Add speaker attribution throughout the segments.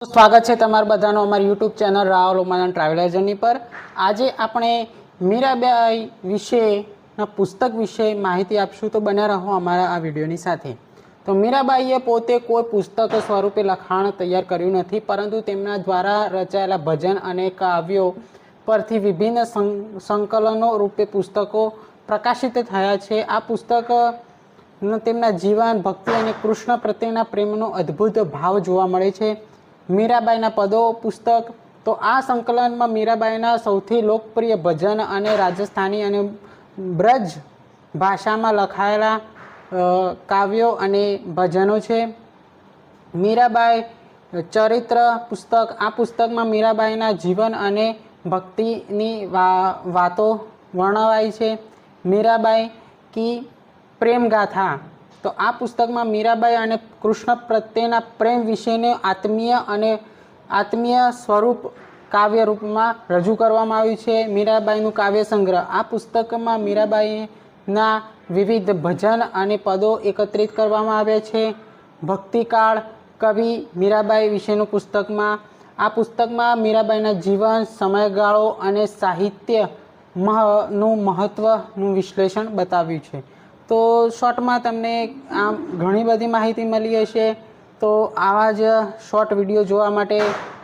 Speaker 1: સ્વાગત છે તમારા બધાનો અમારી YouTube channel Rahul Oman traveller journey પર। આજે આપણે મીરાબાઈ વિશેના પુસ્તક વિશે માહિતી આપશું, તો બન્યા રહો અમારા આ વિડીયોની સાથે। તો મીરાબાઈએ પોતે કોઈ પુસ્તક સ્વરૂપે લખાણ તૈયાર કર્યું નથી, પરંતુ તેમના દ્વારા રચાયેલા ભજન અને કાવ્યો પરથી વિભિન્ન સંકલનો રૂપે પુસ્તકો પ્રકાશિત થયા છે। આ પુસ્તક તેમના જીવન, ભક્તિ અને કૃષ્ણ પ્રત્યેના પ્રેમનો અદ્ભુત ભાવ જોવા મળે છે। મીરાબાઈના પદો પુસ્તક, તો આ સંકલનમાં મીરાબાઈના સૌથી લોકપ્રિય ભજન અને રાજસ્થાની અને બ્રજ ભાષામાં લખાયેલા કાવ્યો અને ભજનો છે। મીરાબાઈ ચરિત્ર પુસ્તક, આ પુસ્તકમાં મીરાબાઈના જીવન અને ભક્તિની વાતો વર્ણવાઈ છે। મીરાબાઈ કી પ્રેમ ગાથા, તો આ પુસ્તકમાં મીરાબાઈ અને કૃષ્ણ પ્રત્યેના પ્રેમ વિશેને આત્મીય સ્વરૂપ કાવ્ય રૂપમાં રજૂ કરવામાં આવ્યું છે। મીરાબાઈનું કાવ્ય સંગ્રહ, આ પુસ્તકમાં મીરાબાઈના વિવિધ ભજન અને પદો એકત્રિત કરવામાં આવ્યા છે। ભક્તિકાળ કવિ મીરાબાઈ વિશેનું પુસ્તકમાં, આ પુસ્તકમાં મીરાબાઈના જીવન, સમયગાળો અને સાહિત્યનું મહત્ત્વનું વિશ્લેષણ બતાવ્યું છે। તો શોર્ટમાં તમને આમ ઘણી બધી માહિતી મળી હશે। તો આવા જ શોર્ટ વિડીયો જોવા માટે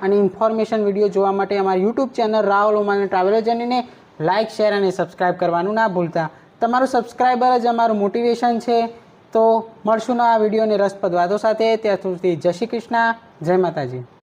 Speaker 1: અને ઇન્ફોર્મેશન વિડીયો જોવા માટે અમારી YouTube channel Rahul Oman traveller જર્નીને લાઇક, શેર અને સબસ્ક્રાઈબ કરવાનું ના ભૂલતા। તમારું સબસ્ક્રાઈબર જ અમારું મોટિવેશન છે। તો મળશું આ વિડીયોને રસપ્રદ વાતો સાથે। ત્યાં સુધી જય શ્રી કૃષ્ણ, જય માતાજી।